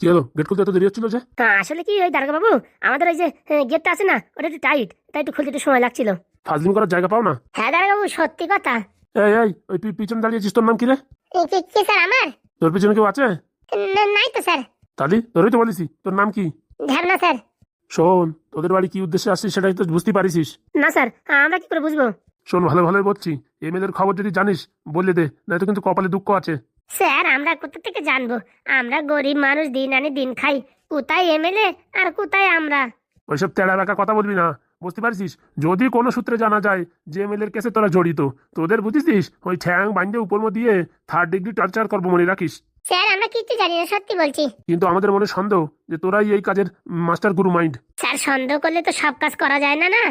কি হলো, গেট খুলতে এত দেরি হচ্ছিল যে? আসলে কি ওই দারোগা বাবু, আমাদের ওই যে গেটটা আছে না, ওটা একটু টাইট, তাই একটু খুলতে একটু সময় লাগছিল। ফাজলিম করার জায়গা পাও না? হ্যাঁ দারোগা বাবু, সত্যি কথা। এই এই ওই তুই পিছনে দাঁড়িয়েছিস, তোর নাম কি রে? কি স্যার আমার? তোর পিছনে কেউ আছে? নাই তো স্যার। তালি তোরই তো বলিস, তোর নাম কি? ঢ্যাবনা স্যার। শোন, তোদের বাড়ি কি উদ্দেশ্যে আসছিস সেটাই তো বুঝতে পারিস? না স্যার, আমরা কি করে বুঝবো? শোন, ভালো ভালো বলছি, এমএলএর খবর যদি জানিস বলে দে, নয়তো কিন্তু কপালে দুঃখ আছে। স্যার আমরা কোথা থেকে জানবো? আমরা গরিব মানুষ, দিন আনি দিন খাই। কোথায় এমএলএ আর কোথায় আমরা? ওইসব তেড়া বেঁকা কথা বলবি না, বুঝতে পারছিস? যদি কোনো সূত্রে জানা যায় যে এমএলএর কেসে তোরা জড়িত, তোদের বুঝিস ওই ঠ্যাং বান্ধে উপর দিয়ে 3rd ডিগ্রি টর্চার করবো, মনে রাখিস। স্যার আমরা কিচ্ছু জানি না, সত্যি বলছি। কিন্তু আমাদের মনে সন্দেহ যে তোরাই এই কাজের মাস্টার গুরু মাইন্ড। স্যার সন্দেহ করলে তো সব কাজ করা যায় না। না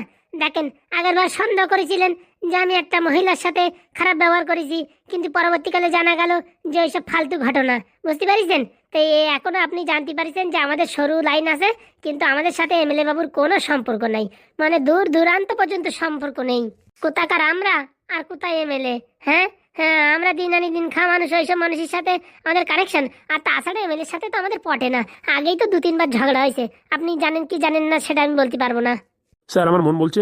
দেখেন, আগেরবার সন্দেহ করেছিলেন যে আমি একটা মহিলার সাথে খারাপ ব্যবহার করেছি, কিন্তু পরবর্তীকালে জানা গেল যে ওইসব ফালতু ঘটনা। বুঝতে পারিছেন? তো এখনো আপনি জানতে পারিছেন যে আমাদের সরু লাইন আছে, কিন্তু আমাদের সাথে এমএলএ বাবুর কোনো সম্পর্ক নেই। মানে দূর দূরান্ত পর্যন্ত সম্পর্ক নেই। কোথাকার আমরা আর কোথায় এমএলএ? হ্যাঁ হ্যাঁ, আমরা দিন আনি দিন খাওয়া মানুষ, ওইসব মানুষের সাথে আমাদের কানেকশন। আর তাছাড়া এমএলএর সাথে তো আমাদের পটে না। আগেই তো 2-3 বার ঝগড়া হয়েছে। আপনি জানেন কি জানেন না সেটা আমি বলতে পারবো না। স্যার, আমার মন বলছে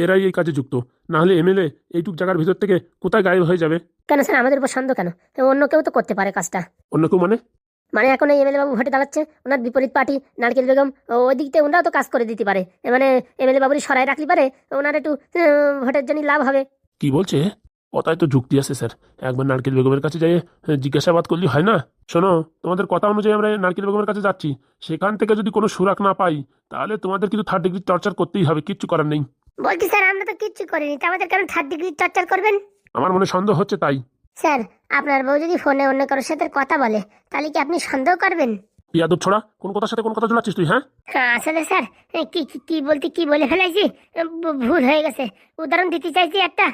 এরাই এই কাজে যুক্ত, না হলে এমএলএ এইটুক জায়গার ভিতর থেকে কোথায় গায়েব হয়ে যাবে? কেন স্যার, আমাদের উপর সন্দেহ কেন? অন্য কেউ তো করতে পারে কাজটা। অন্য কেউ মানে? মানে এখন এই এমএলএ বাবু ভোটে দাঁড়াচ্ছে, ওনার বিপরীত পার্টি নারকেল বেগম, ওই দিক থেকে ওনারাও তো কাজ করে দিতে পারে। মানে এমএলএ বাবুরই সরাই রাখতে পারে, ওনার একটু ভোটের জন্য লাভ হবে। কি বলছে? কথায় তো যুক্তি আছে স্যার। একবার নারকেল বেগমের কাছে যাই জিজ্ঞাসাবাদ করলে হয় না? শোনো, তোমাদের কথা অনুযায়ী আমরা নারকেল বেগমের কাছে যাচ্ছি। সেখান থেকে যদি কোনো সুরাক না পাই, তাহলে তোমাদের কিন্তু 3rd ডিগ্রি টর্চার করতেই হবে, কিচ্ছু করার নেই। বলছি স্যার, আমরা তো কিচ্ছু করিনি, তা আমাদের কেন 3rd ডিগ্রি টর্চার করবেন? আমার মনে সন্দেহ হচ্ছে তাই। স্যার আপনার বউ যদি ফোনে অন্য কারোর সাথে কথা বলে, তাহলে কি আপনি সন্দেহ করবেন? ইয়াদব ছোড়া, কোন কথার সাথে কোন কথা জোড়াচ্ছিস তুই? হ্যাঁ, আসলে স্যার, কি কি কি বলতে কি বলে ফেলাইছি, ভুল হয়ে গেছে। উদাহরণ দিতে চাইছি একটা,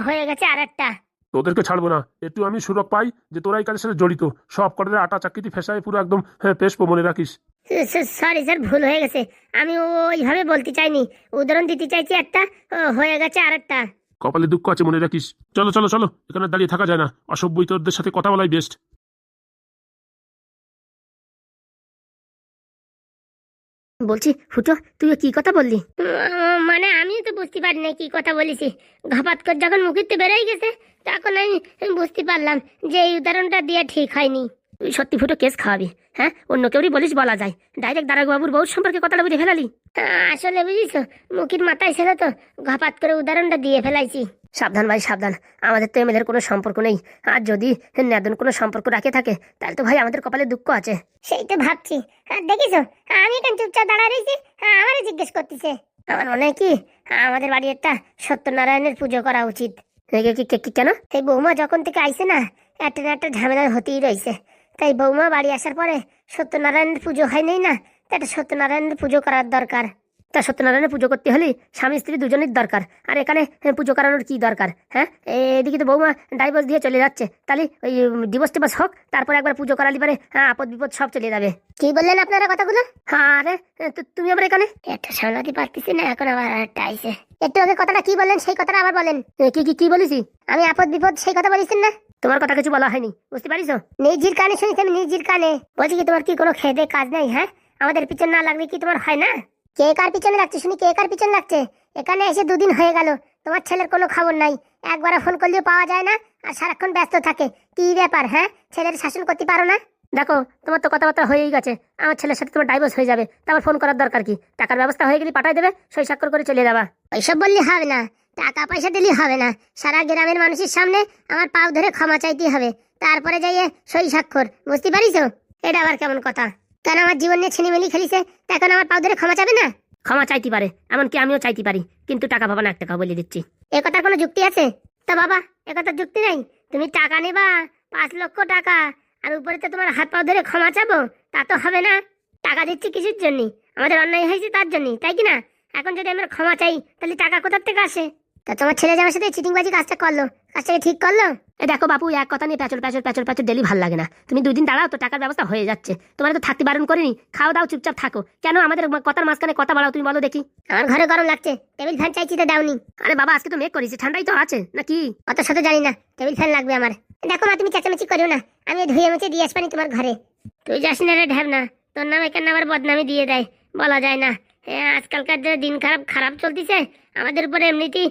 হয়ে গেছে আর একটা। তোদেরকে ছাড়বো না। একটু আমি সুরক পাই যে তোরা এই কাজের সাথে জড়িত, সব কটারে আটা চাকরিতে ফেসায় পুরো একদম পেশবো, মনে রাখিস। সরি স্যার, ভুল হয়ে গেছে। আমি ওইভাবে বলতে চাইনি, উদাহরণ দিতে চাইছি একটা, হয়ে গেছে আর একটা। কপালে দুঃখ আছে, মনে রাখিস। চলো চলো চলো, এখানে দাঁড়িয়ে থাকা যায় না। অসভ্যই তোদের সাথে কথা বলাই বেস্ট। বলছি ফুটো, তুই কি কথা বললি? মানে আমিও তো বুঝতে পারি না কি কথা বলেছি। ঘাপাত করে যখন মুখের তো বেরোয় গেছে, তখন আমি বুঝতে পারলাম যে এই উদাহরণটা দিয়ে ঠিক হয়নি। তুই সত্যি ফুটো কেস খাওয়াবি? হ্যাঁ, অন্য কেউরই বলিস বলা যায়, ডাইরেক্ট দারোগা বাবুর বউর সম্পর্কে কথাটা বুঝে ফেলালি। আসলে বুঝিস, মুখের মাথায় ছিল তো, ঘাপাত করে উদাহরণটা দিয়ে ফেলাইছি। সাবধান ভাই সাবধান, আমাদের তো এমএলএর কোনো সম্পর্ক নেই। আর যদি নেদন কোনো সম্পর্ক রাখে থাকে, তাহলে তো ভাই আমাদের কপালে দুঃখ আছে। সেই তো ভাবছি। দেখিস, আমি এখানে চুপচাপ দাঁড়া রয়েছি, আমারই জিজ্ঞেস করতেছে। আমার মনে হয় কি, আমাদের বাড়ি একটা সত্যনারায়ণের পুজো করা উচিত। কেন? এই বৌমা যখন থেকে আইছে না, একটা না একটা ঝামেলা হতেই রয়েছে। তাই বৌমা বাড়ি আসার পরে সত্যনারায়ণের পুজো হয় নাই না, তা একটা সত্যনারায়ণের পুজো করার দরকার। তা সত্যনারায়ণের পুজো করতে হলে স্বামী স্ত্রী দুজনের দরকার। আর এখানে পুজো করানোর কি দরকার? হ্যাঁ, এদিকে তো বৌমা ডাইভোর্স দিয়ে চলে যাচ্ছে, তাহলে ওই ডিভোর্স টিভোর্স হোক, তারপর একবার পুজো করালি পারে আপদ বিপদ সব চলে যাবে। কি বললেন আপনারা কথাগুলো? আরে তুমি আবার এখানে? একটা সামলাতে পারতেছি না, এখন আবার একটা আইছে। একটু আগে কথাটা কি বললেন সেই কথাটা আবার বলেন। কি কি কি বলেছি? আমি আপদ বিপদ সেই কথা বলেছেন না? তোমার কথা কিছু বলা হয়নি, বুঝতে পারিস? নিজের কানে শুনেছি আমি, নিজের কানে। বলছি কি, তোমার কি কোনো খেদে কাজ নেই? হ্যাঁ, আমাদের পিছনে না লাগলে কি তোমার হয় না? কে কার পিছনে লাগছে শুনি, কে কার পিছনে লাগছে? এখানে এসে 2 দিন হয়ে গেল, তোমার ছেলের কোনো খবর নাই। একবারও ফোন করলেও পাওয়া যায় না, আর সারাক্ষণ ব্যস্ত থাকে। কি ব্যাপার? হ্যাঁ, ছেলের শাসন করতে পারো না? দেখো, তোমার তো কথাবার্তা হয়েই গেছে, আমার ছেলের সাথে তোমার ডাইভোর্স হয়ে যাবে, তারপর ফোন করার দরকার কি? টাকার ব্যবস্থা হয়ে গেলে পাঠাই দেবে, সই স্বাক্ষর করে চলে যাবা। ওইসব বললে হবে না, টাকা পয়সা দিলে হবে না। সারা গ্রামের মানুষের সামনে আমার পাও ধরে ক্ষমা চাইতে হবে, তারপরে যাইয়ে সই স্বাক্ষর। বুঝতে পারিস? এটা আবার কেমন কথা? কেন আমার জীবন নিয়ে ছিনিমিনি খেলিছে, এখন আমার পাও ধরে ক্ষমা চাবে না? ক্ষমা চাইতে পারে, এমনকি আমিও চাইতে পারি, কিন্তু টাকা পাবা না, 1 টাকা বলে দিচ্ছি। এ কথার কোনো যুক্তি আছে? তা বাবা, এ কথার যুক্তি নেই। তুমি টাকা নেবা 5 লক্ষ টাকা, আর উপরে তো তোমার হাত পাও ধরে ক্ষমা চাবো, তা তো হবে না। টাকা দিচ্ছি কিসের জন্য? আমাদের অন্যায় হয়েছে তার জন্য, তাই কি না? এখন যদি আমরা ক্ষমা চাই, তাহলে টাকা কোথার থেকে আসে? তা তোমার ছেলে যে আমার সাথে চিটিংবাজি কাজটা করলো, কাজটাকে ঠিক করলো? দেখো বাপু, এক কথা নিয়ে প্যাচল প্যাচল প্যাচল প্যাচল ডেলি ভাল লাগে না। তুমি 2 দিন দাঁড়াও তো, টাকার ব্যবস্থা হয়ে যাচ্ছে। তোমার তো থাকতে বারণ করিনি, খাও দাও চুপচাপ থাকো। কেন আমাদের কথার মাঝখানে কথা বাড়াও তুমি, বলো দেখি? আমার ঘরে গরম লাগছে, টেবিল ফ্যান চাইছি তো দাওনি। আরে বাবা, আজকে তো মেঘ করেছে, ঠান্ডাই তো আছে নাকি? অত সাথে জানি না, টেবিল ফ্যান লাগবে আমার। দেখো মা, তুমি চেঁচামেচি করিও না, আমি ধুয়ে মুছে দিয়ে আসবানি তোমার ঘরে। তুই যাস না রে ঢ্যাবনা, তোর নামে কেন আবার বদনামি দিয়ে দেয় বলা যায় না। আজকালকার যে দিন খারাপ খারাপ চলতেছে, আমাদের উপরে এমনিতেই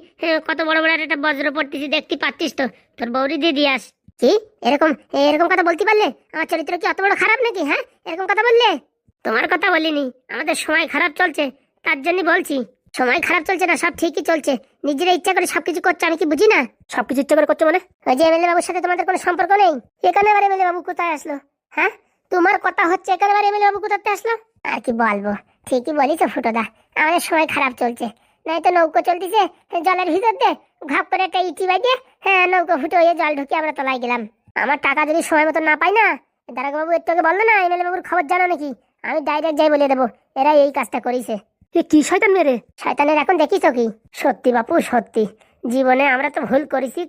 কত বড় বড় একটা বজ্র পড়তেছি, দেখতে পাচ্ছিস তো। তোর বৌরি দিয়ে দিয়াস। কি এরকম এরকম কথা বলতে পারলে? আমার চরিত্র কি অত বড় খারাপ নাকি? হ্যাঁ, এরকম কথা বললে? তোমার কথা বলিনি, আমাদের সময় খারাপ চলছে তার জন্য বলছি। সময় খারাপ চলছে না, সব ঠিকই চলছে। নিজেরা ইচ্ছা করে সবকিছু করছে, আমি কি বুঝি না? সবকিছু ইচ্ছা করে করছো মানে? ওই যে এমএলএ বাবুর সাথে তোমাদের কোনো সম্পর্ক নেই? এখানে আবার এমএলএ বাবু কোথায় আসলো? হ্যাঁ, তোমার কথা হচ্ছে, এখানে আবার এমএলএ বাবু কোথাতে আসলো? আর কি বলবো, ঠিকই বলিস ফুটোদা, আমাদের সময় খারাপ চলছে। নাই তো নৌকো চলতেছে জলের ভিতর দিয়ে, ঘাপ করে একটা ইটি বাইতে নৌকো ফুটো হয়ে জল ঢুকিয়ে আমরা তলায় গেলাম। আমার টাকা যদি সময় মতো না পাই না, দারোগা বাবু একটু আগে বললো না এমএলএ বাবুর খবর জানো নাকি, আমি ডাইরেক্ট যাই বলে দেবো এরা এই কাজটা করেছে। কি শয়তান মেরে শয়তানের এখন দেখিস কি? সত্যি বাপু সত্যি, জীবনে আমরা তো ভুল করেছি।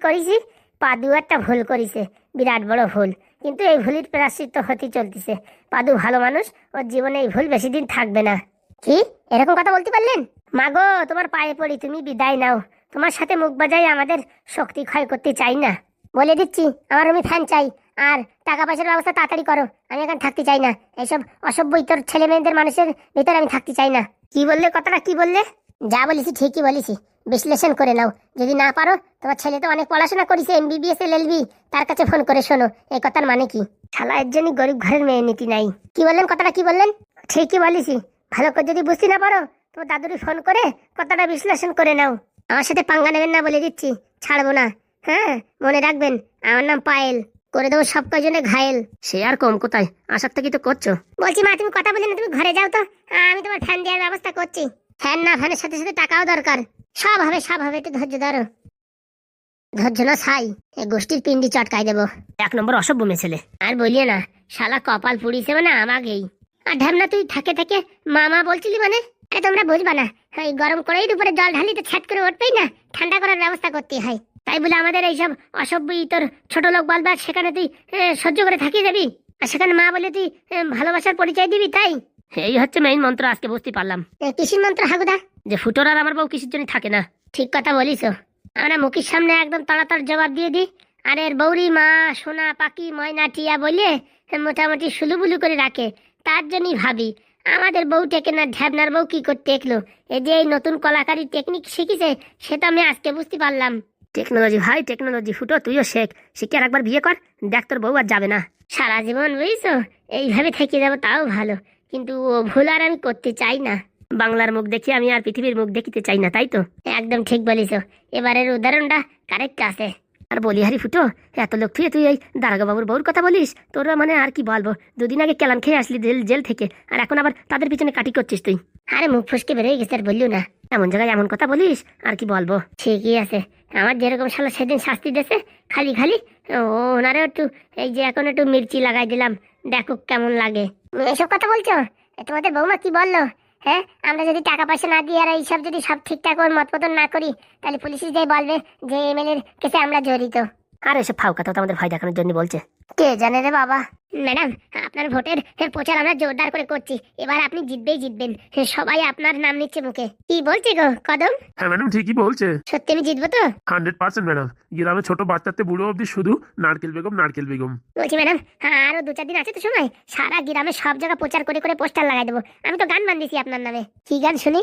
পাদু একটা ভুল করেছে, বিরাট বড় ভুল, কিন্তু এই ভুলের প্রায়শ্চিত্ত হতে চলতেছে। পাদু ভালো মানুষ, ওর জীবনে এই ভুল বেশি দিন থাকবে না। কি এরকম কথা বলতে পারলেন? মাগো তোমার পায়ে পড়ি, তুমি বিদায় নাও। তোমার সাথে মুখ বাজাই আমাদের শক্তি ক্ষয় করতে চাই না, বলে দিচ্ছি। আমার রুমে ফ্যান চাই, আর টাকা পয়সার ব্যবস্থা তাড়াতাড়ি করো। আমি এখন থাকতে চাই না, এইসব অসভ্য ইতর ছেলে মেয়েদের মানুষের ভিতরে আমি থাকতে চাই না। কি বললে? কথাটা কি বললে? যা বলেছি ঠিকই বলেছি, বিশ্লেষণ করে নাও। যদি না পারো, তোমার ছেলে তো অনেক পড়াশোনা করেছে, MBBS LLB, তার কাছে ফোন করে শোনো এই কথার মানে কি। শালা এর জন্য গরিব ঘরের মেয়ে নীতি নাই। কি বললেন? কথাটা কি বললেন? ঠিকই বলেছি, ভালো করে যদি বুঝতে না পারো, তোমার দাদুরি ফোন করে কথাটা বিশ্লেষণ করে নাও। আমার সাথে পাঙ্গা নেবেন না, বলে দিচ্ছি, ছাড়বো না। হ্যাঁ, মনে রাখবেন, আমার নাম পায়েল, করে দেবো সব কয়জনে ঘায়েল। সে আর কম কোথায়, আসার থেকে তো করছো। বলছি মা, তুমি কথা বলে না, তুমি ঘরে যাও তো, আমি তোমার ফ্যান দেওয়ার ব্যবস্থা করছি। ফ্যান না, ফ্যানের সাথে সাথে টাকাও দরকার। সব হবে সব হবে, একটু ধৈর্য ধরো। ধৈর্য না ছাই, এই গোষ্ঠীর পিন্ডি চটকাই দেবো। 1 নম্বর অসভ্য মেয়ে ছেলে। আর বলিয়ে না, শালা কপাল পুড়িছে মানে আমাকেই। আর ঢ্যামনা তুই থাকে থাকে মামা বলছিলি মানে? আরে তোমরা বুঝবা না, এই গরম করেই উপরে জল ঢালি তো ছ্যাট করে উঠবেই না, ঠান্ডা করার ব্যবস্থা করতে হয়। তাই বলে আমাদের এইসব অসভ্য তোর ছোট লোক বলবে, আর সেখানে তুই সহ্য করে থাকিয়ে যাবি, আর সেখানে মা বলে তুই ভালোবাসার পরিচয় দিবি? তাই এই হচ্ছে মেইন মন্ত্র। আজকে বুঝতে পারলাম। কিসির মন্ত্র হাগুদা? যে ফুটোর আর আমার বউ কিসের জন্য থাকে না। ঠিক কথা বলিস, আমরা মুখের সামনে একদম তাড়াতাড়ি জবাব দিয়ে দিই, আর এর বৌরি মা সোনা পাখি ময়না টিয়া বলে মোটামুটি সুলুবুলু করে রাখে। তার জন্যই ভাবি আমাদের বউ টেকে না, ঢ্যাবনার বউ কি করতে একলো। এই যে এই নতুন কলাকারি টেকনিক শিখেছে, সেটা আমি আজকে বুঝতে পারলাম। টেকনোলজি ভাই, টেকনোলজি। ফুটো তুইও শেখ, শিখে আর একবার বিয়ে কর, দেখ তোর বউ আর যাবে না সারা জীবন, বুঝছো? এইভাবে থেকে যাবো তাও ভালো, কিন্তু ও ভুল আর আমি করতে চাই না। বাংলার মুখ দেখি আমি আর পৃথিবীর মুখ দেখিতে চাই না, তাই তো? একদম ঠিক বলিস, এবারের উদাহরণটা কারেক্ট আছে। আর বলি হারি ফুটো, এত লোক থুয়ে তুই এই দারোগা বাবুর বউর কথা বলিস? তোর মানে আর কি বলবো, 2 দিন আগে কেলান খেয়ে আসলি জেল থেকে, আর এখন আবার তাদের পিছনে কাটি করছিস তুই। আরে মুখ ফসকে বেরোয় গেছে, আর বললিও না, এমন জায়গায় এমন কথা বলিস, আর কি বলবো। ঠিকই আছে, আমার যেরকম শালা সেদিন শাস্তি দিয়েছে, খালি খালি ওনারে একটু এই যে এখন একটু মির্চি লাগাই দিলাম, দেখো কেমন লাগে। এসব কথা বলছো? তোমাদের বৌমা কি বললো? হ্যাঁ, আমরা যদি টাকা পয়সা না দিই আর এইসব যদি সব ঠিকঠাক ওর মত মতন না করি, তাহলে পুলিশে যাই বলবে যে এমএলএর কেসে আমরা জড়িত। আর এসব ফাউ কথা তো আমাদের ভয় দেখানোর জন্য বলছে। কে জানে রে বাবা। ম্যাডাম, আপনার ভোটের প্রচার আমরা জোরদার করে করছি, এবার আপনি জিতবেন। সবাই আপনার নাম নিচ্ছে মুখে। কি বলছে গো কদম? হ্যাঁ ম্যাডাম, ঠিকই বলছে। সত্যি আমি জিতবো তো? 100% ম্যাডাম। গ্রামে ছোট বাচ্চাতে বুড়ো অব্দি শুধু নারকেল বেগম। বলছি ম্যাডাম, আরো 2-4 দিন আছে তো সময়, সারা গ্রামে সব জায়গা প্রচার করে করে পোস্টার লাগাই দেবো। আমি তো গান বান্ধিছি আপনার নামে। কি গান শুনি?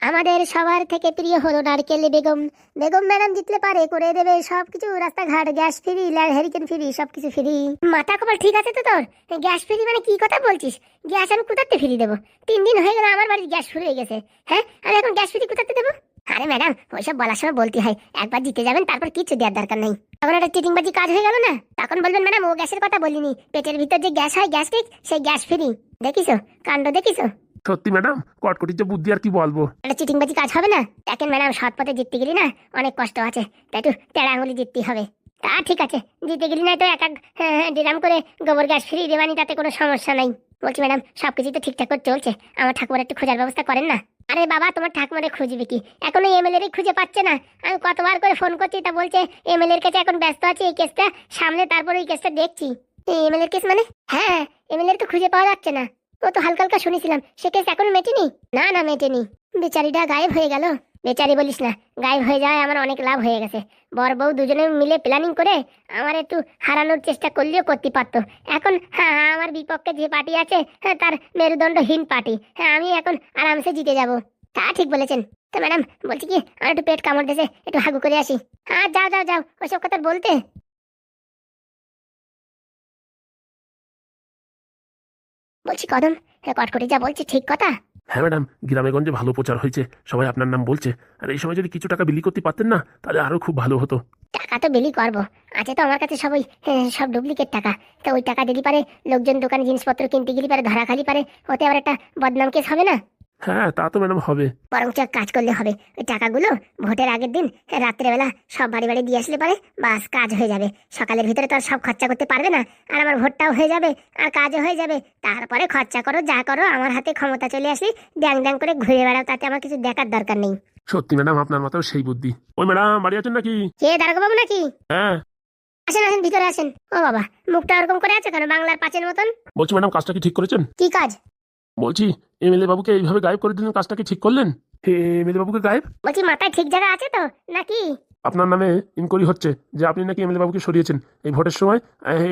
আমাদের সবার থেকে প্রিয় হলো নারকেল বেগম। বেগম ম্যাডাম জিতলে পারে করে দেবে সবকিছু, রাস্তাঘাট গ্যাস ফ্রি, হেরিকেন ফ্রি, সবকিছু ফ্রি। মাথা কপাল ঠিক আছে তো তোর? গ্যাস ফ্রি মানে কি কথা বলছিস? গ্যাস আমি কোথাতে ফ্রি দেবো? 3 দিন হয়ে গেল আমার বাড়ির গ্যাস ফুরিয়ে গেছে। হ্যাঁ, আমি এখন গ্যাস ফ্রি কোথাতে দেবো? আরে ম্যাডাম, ওইসব বলার সময় বলতে হয়, একবার জিতে যাবেন তারপর কিছু দেওয়ার দরকার নেই। তখন একটা চিটিংবাজি কাজ হয়ে গেল না, তখন বলবেন ম্যাডাম ও গ্যাসের কথা বলিনি, পেটের ভিতর যে গ্যাস হয় গ্যাস্ট্রিক, সেই গ্যাস ফ্রি। দেখিস কাণ্ড, দেখিস? সত্যি ম্যাডাম, কটকটির যে বুদ্ধি আর কি বলবো। একটা চিটিংবাজি কাজ হবে না। দেখেন ম্যাডাম, সৎ পথে জিততে গেলি না অনেক কষ্ট আছে, তাই একটু তেড়া আঙুলি জিততে হবে। তা ঠিক আছে, জিতে গেলি না তো এক ডিরাম করে গোবর গ্যাস ফ্রি দেবানি, তাতে কোনো সমস্যা নাই। বলছি ম্যাডাম, সবকিছু তো ঠিকঠাক করে চলছে, আমার ঠাকুমার একটু খোঁজার ব্যবস্থা করেন না। আরে বাবা, তোমার ঠাকুমারে খুঁজবে কি, এখন এই এমএলএ খুঁজে পাচ্ছে না। আমি কতবার করে ফোন করছি, তা বলছে এমএলএর কাছে এখন ব্যস্ত আছে, এই কেসটা সামনে তারপরে এই কেসটা দেখছি। এমএলএর কেস মানে? হ্যাঁ, এমএলএর তো খুঁজে পাওয়া যাচ্ছে না। ও তো হালকা হালকা শুনেছিলাম সে কেস এখন মেটেনি। না মেটেনি, বেচারিটা গায়েব হয়ে গেল। বেচারি বলিস না, গায়েব হয়ে যাওয়ায় আমার অনেক লাভ হয়ে গেছে। বর বউ দুজনে মিলে প্ল্যানিং করে আমার একটু হারানোর চেষ্টা করলেও করতে পারতো। এখন হ্যাঁ, আমার বিপক্ষে যে পার্টি আছে, হ্যাঁ, তার মেরুদণ্ডহীন পার্টি। হ্যাঁ, আমি এখন আরামসে জিতে যাব। তা ঠিক বলেছেন। তো ম্যাডাম বলছি কি, আমার একটু পেট কামড় দিয়েছে, একটু হাগু করে আসি। হ্যাঁ, যাও যাও যাও, ওইসব কথা বলতে। বলছি কদম, হ্যাঁ, কটকটি যা বলছি ঠিক কথা। হ্যাঁ ম্যাডাম, গ্রামে গঞ্জে ভালো প্রচার হয়েছে, সবাই আপনার নাম বলছে। আর এই সময় যদি কিছু টাকা বিলি করতে পারতেন না, তাহলে আরো খুব ভালো হতো। টাকা তো বিলি করবো, আছে তো আমার কাছে সবই, সব ডুপ্লিকেট টাকা। তো ওই টাকা দিলি পারে লোকজন দোকানে জিনিসপত্র কিনতে গেলি পারে ধরা খালি পারে, ওতে আবার একটা বদনাম কেস হবে না? হ্যাঁ তা তো ম্যাডাম হবে। বরঞ্চ এক কাজ করলে হবে, ওই টাকাগুলো ভোটের আগের দিন রাত্রেবেলা সব বাড়ি বাড়ি দিয়ে আসলে পারে, বাস কাজ হয়ে যাবে। সকালের ভিতরে তো আর সব খরচা করতে পারবে না, আর আমার ভোটটাও হয়ে যাবে আর কাজও হয়ে যাবে। তারপরে খরচা করো যা করো, আমার হাতে ক্ষমতা চলে আসলে ড্যাং ড্যাং করে ঘুরে বেড়াও, তাতে আমার কিছু দেখার দরকার নেই। সত্যি ম্যাডাম, আপনার মাথাও সেই বুদ্ধি। ওই ম্যাডাম বাড়ি আছেন নাকি? কে দারোগা বাবু নাকি? হ্যাঁ আসেন আসেন, ভিতরে আসেন। ও বাবা, মুখটা ওরকম করে আছে কেন, বাংলার পাঁচের মতন? বলছি ম্যাডাম, কাজটা কি ঠিক করেছেন? কি কাজ? বলছি এমএলএ বাবুকে এইভাবে গায়েব করে দিলেন, কাজটা কি ঠিক করলেন? এমএলএ বাবুকে গায়েব? বলছি মাথায় ঠিক জায়গা আছে তো নাকি? আপনার নামে ইনকোয়ারি হচ্ছে যে আপনি নাকি এমএলএ বাবুকে সরিয়েছেন এই ভোটের সময়।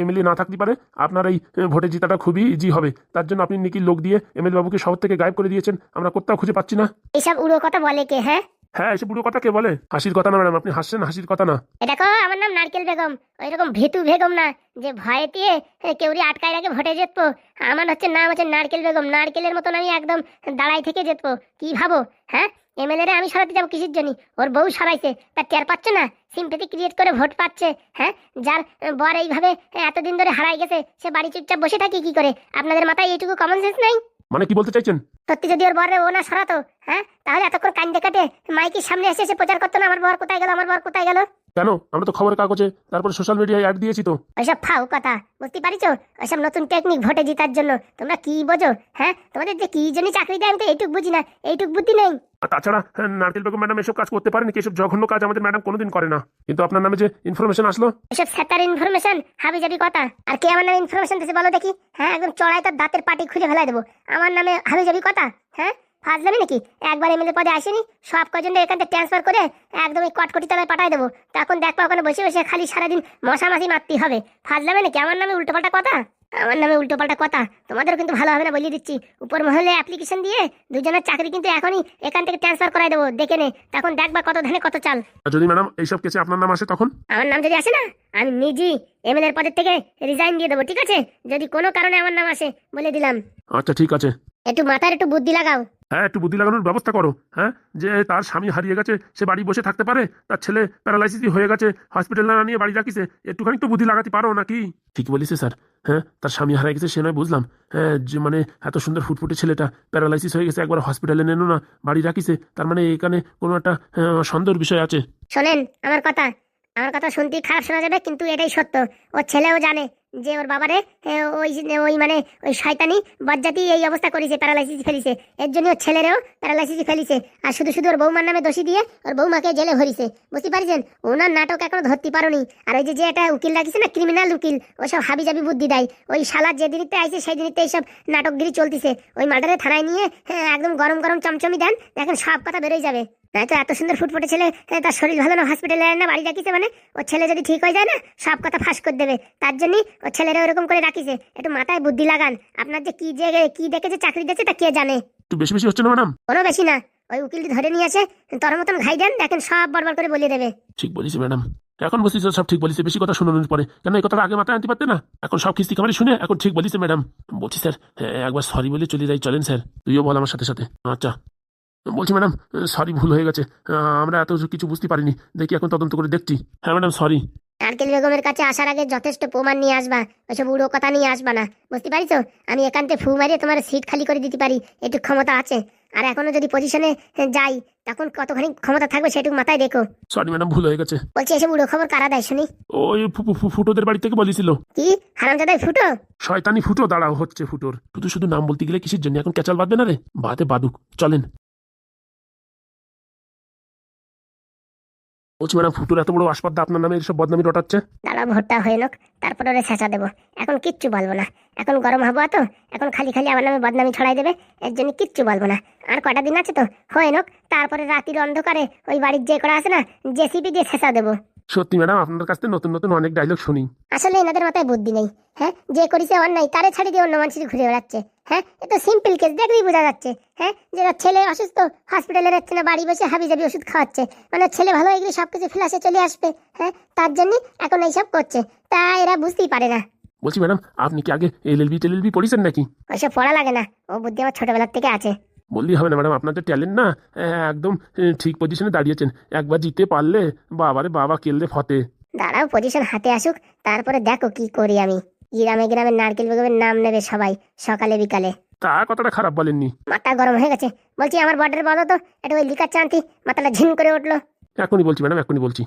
এমএলএ না থাকতে পারে, আপনার এই ভোটে জেতাটা খুবই ইজি হবে, তার জন্য আপনি নাকি লোক দিয়ে এমএলএ বাবুকে শহর থেকে গায়েব করে দিয়েছেন। আমরা কোথাও খুঁজে পাচ্ছি না। এসব উড়ো কথা বলে কে? হ্যাঁ হ্যাঁ, এসে বুড়ো কথা কে বলে? হাসির কথা না ম্যাডাম, আপনি হাসছেন, হাসির কথা না। এটা কো, আমার নাম নারকেল বেগম। ওই রকম ভীতু বেগম না যে ভয়ে দিয়ে কেউরি আটকায় রাখে ভোটে জিতবো। আমার হচ্ছে নাম হচ্ছে নারকেল বেগম। নারকেলের মতন আমি একদম দাঁড়াই থেকে জিতবো। কি ভাবো? হ্যাঁ, এমএলএ রে আমি সরাতে যাবো কিসের জন্য? ওর বউ সরাইছে, তা টের পাচ্ছে না? সিম্পেথি ক্রিয়েট করে ভোট পাচ্ছে। হ্যাঁ, যার বর এইভাবে এতদিন ধরে হারাই গেছে, সে বাড়ি চুপচাপ বসে থাকে কি করে? আপনাদের মাথায় এইটুকু কমন সেন্স নাই? মানে কি বলতে চাইছেন? সত্যি যদি ওর বরে ও না সরাতো, হ্যাঁ, তাহলে এতক্ষণ কান্দে কাটে মাইকের সামনে এসে এসে প্রচার করতো না, আমার বর কোথায় গেল, আমার বর কোথায় গেল। কেন? আমরা তো খবরের কাগজে, তারপরে সোশ্যাল মিডিয়ায় অ্যাড দিয়েছি তো। ওইসব ফাউ কথা, বুঝতে পারিছো? ওইসব নতুন টেকনিক ভোটে জেতার জন্য। তোমরা কি বোঝো? হ্যাঁ, তোমাদের যে কি জন্য চাকরি দেয় আমি তো এইটুক বুঝি না, এইটুক বুদ্ধি নেই। আর তাছাড়া নারকেল বেগম ম্যাডাম এসব কাজ করতে পারেন কি? এসব জঘন্য কাজ আমাদের ম্যাডাম কোনোদিন করে না। কিন্তু আপনার নামে যে ইনফরমেশন আসলো, এসব স্যাটার ইনফরমেশন, হাবি জাবি কথা। আর কে আমার নামে ইনফরমেশন দিয়েছে বলো দেখি? হ্যাঁ, একদম চড়াই তার দাঁতের পাটি খুলে ফেলাই দেবো। আমার নামে হাবি জাবি কথা? হ্যাঁ, ফাজলামি নাকি? একবার এমএলএ পদে আসেনি, সব কজন এখান থেকে ট্রান্সফার করে একদম এই কটকটি তলায় পাঠাই দেবো। তখন দেখবো ওখানে বসে বসে খালি সারাদিন মশামাছি মারতেই হবে। ফাজলামি নাকি? আমার নামে উল্টোপাল্টা কথা, আমার নামে উল্টোপাল্টা কথা তোমাদেরও কিন্তু ভালো হবে না, বলিয়ে দিচ্ছি। উপর মহলে অ্যাপ্লিকেশন দিয়ে দুজনের চাকরি কিন্তু এখনই এখান থেকে ট্রান্সফার করাই দেবো, দেখে নে। তখন দেখবা কত ধানে কত চাল। আর যদি ম্যাডাম এইসব কেসে আপনার নাম আসে তখন? আমার নাম যদি আসে না, আমি নিজেই এমএলএর পদের থেকে রিজাইন দিয়ে দেবো, ঠিক আছে? যদি কোনো কারণে আমার নাম আসে, বলে দিলাম। আচ্ছা ঠিক আছে। একটু মাথার একটু বুদ্ধি লাগাও। হ্যাঁ, একটু বুদ্ধি লাগানোর ব্যবস্থা করো। হ্যাঁ, যে তার স্বামী হারিয়ে গেছে, সে বাড়ি বসে থাকতে পারে, তার ছেলে প্যারালাইসিস হয়ে গেছে, হসপিটালে না নিয়ে বাড়ি রাখিছে, একটুখানি তো বুদ্ধি লাগাতে পারো নাকি? ঠিক বলিছে স্যার। হ্যাঁ, তার স্বামী হারিয়ে গেছে সে নয় বুঝলাম, হ্যাঁ, যে মানে এত সুন্দর ফুটফুটে ছেলেটা প্যারালাইসিস হয়ে গেছে, একবার হসপিটালে নেনো না বাড়ি রাখিছে, তার মানে এখানে কোনো একটা সন্দেহের বিষয় আছে। শোনেন আমার কথা, আমার কথা শুনতেই খারাপ শোনা যাবে, কিন্তু এটাই সত্য। ওর ছেলেও জানে যে ওর বাবারে ওই মানে ওই শয়তানি বজ্জাতি এই অবস্থা করেছে, প্যারালাইসিস ফেলিছে। এর জন্য ওর ছেলেরও প্যারালাইসিস ফেলিছে। আর শুধু শুধু ওর বৌমার নামে দোষী দিয়ে ওর বৌমাকে জেলে ভরিছে, বুঝতে পারছেন? ওনার নাটক এখনো ধরতে পারোনি। আর ওই যে একটা উকিল রাখিছে না, ক্রিমিনাল উকিল, ওসব হাবিজাবি বুদ্ধি দেয়। ওই শালার যে দিনিতে আইছে সেই দিনিতে এইসব নাটকগিরি চলতিছে। ওই মার্ডারে থানায় নিয়ে একদম গরম গরম চমচমি দেন, দেখেন সব কথা বেরোয় যাবে। তাই তো এত সুন্দর ফুটফুটে ছেলে, তার শরীর ভালো না, হসপিটালে না বাড়ি রাখিছে, মানে ওর ছেলে যদি ঠিক হয়ে যায় না, সব কথা ফাঁস করে দেবে। তার জন্যই ওর ছেলেরা ওরকম করে রাখিছে। একটু মাথায় বুদ্ধি লাগান। আপনার যে কি দেখে যে চাকরি দিয়েছে তা কে জানে? একটু বেশি বেশি হচ্ছে না ম্যাডাম? কোনো বেশি না, ওই উকিলটি ধরে নিয়ে আসে তোর মতন ঘাই দেন, দেখেন সব বড়বড় করে বলে দেবে। ঠিক বলিস ম্যাডাম, এখন বলছিস সব ঠিক বলিস, বেশি কথা শোনানোর পরে কেন এই কথাটা আগে মাথায় আনতে পারতে না? এখন সব কিস্তি খামারি শুনে এখন ঠিক বলিস ম্যাডাম। বলছি স্যার, একবার সরি বলে চলে যাই, চলেন স্যার, তুইও বল আমার সাথে সাথে। আচ্ছা বলছি ম্যাডাম, সরি, ভুল হয়ে গেছে, আমরা এত কিছু বুঝতে পারিনি, দেখি এখন তদন্ত করে দেখছি। হ্যাঁ ম্যাডাম, সরি। নারকেল বেগমের কাছে আসার আগে যথেষ্ট প্রমাণ নিয়ে আসবা, ওইসব উড়ো কথা নিয়ে আসবা না, বুঝতে পারিছো? আমি একান্তে ফু মারিয়ে তোমার সিট খালি করে দিতে পারি, একটু ক্ষমতা আছে। আর এখনো যদি পজিশনে যাই, তখন কতখানি ক্ষমতা থাকবে সেটুকু মাথায় রেখো। সরি ম্যাডাম, ভুল হয়ে গেছে। বলছি এসব উড়ো খবর কারা দেয় শুনি? ওই ফুটোদের বাড়ি থেকে বলেছিল। কি হারামজাদাই ফুটো? শয়তানি ফুটো দাঁড়াও হচ্ছে ফুটোর। শুধু শুধু নাম বলতে গেলে কিসের জন্য এখন ক্যাচাল বাঁধবে না রে? বাদে বাদুক, চলেন। বলছি ম্যাডাম, ফুটুর এত বড় আসপাদ্দা আপনার নামে এসব বদনামি রটাচ্ছে। দাঁড়া, ভোটটা হয়ে নোক, তারপরে ওরে ছেঁচা দেবো। এখন কিচ্ছু বলবো না, এখন গরম হবো তো, এখন খালি খালি আমার নামে বদনামি ছড়াই দেবে, এর জন্য কিচ্ছু বলবো না। আর কটা দিন আছে তো, হয়ে নোক, তারপরে রাতির অন্ধকারে ওই বাড়ির যে করা আছে না, জেসিপি দিয়ে ছেঁচা দেবো। সত্যি ম্যাডাম, আপনার কাছ থেকে নতুন নতুন অনেক ডায়লগ শুনি। আসলে এনাদের মাথায় বুদ্ধি নেই। হ্যাঁ, যে করেছে অন্যায় তারে ছাড়ি দিয়ে অন্য মানুষের ঘুরে বেড়াচ্ছে। হ্যাঁ, এ তো সিম্পল কেস, দেখলেই বোঝা যাচ্ছে। হ্যাঁ, যেটা ছেলে অসুস্থ, হসপিটালে যাচ্ছে না, বাড়ি বসে হাবি জাবি ওষুধ খাওয়াচ্ছে, মানে ছেলে ভালো হয়ে গেলে সবকিছু ফ্ল্যাশে চলে আসবে। হ্যাঁ, তার জন্য এখন এইসব করছে, তা এরা বুঝতেই পারে না। বলছি ম্যাডাম, আপনি কি আগে এলএলবি টেলএলবি পড়েছেন নাকি? ওইসব পড়া লাগে না, ও বুদ্ধি আমার ছোটবেলার থেকে আছে। বললেই হবে না ম্যাডাম, আপনার যে ট্যালেন্ট না, একদম ঠিক পজিশনে দাঁড়িয়েছেন। একবার জিতে পারলে বাবারে বাবা, কেলদে ফতে। দাঁড়াও, পজিশন হাতে আসুক, তারপরে দেখো কি করি আমি। গ্রামে গ্রামে নারকেল বেগমের নাম নেবে সবাই, সকালে বিকালে। তা কথাটা খারাপ বলেননি। মাথা গরম হয়ে গেছে। বলছি আমার বর্ডার বলো তো, এটা ওই লিকার চান্তি, মাথাটা ঝিম করে উঠলো। এখনই বলছি ম্যাডাম, এখনই বলছি।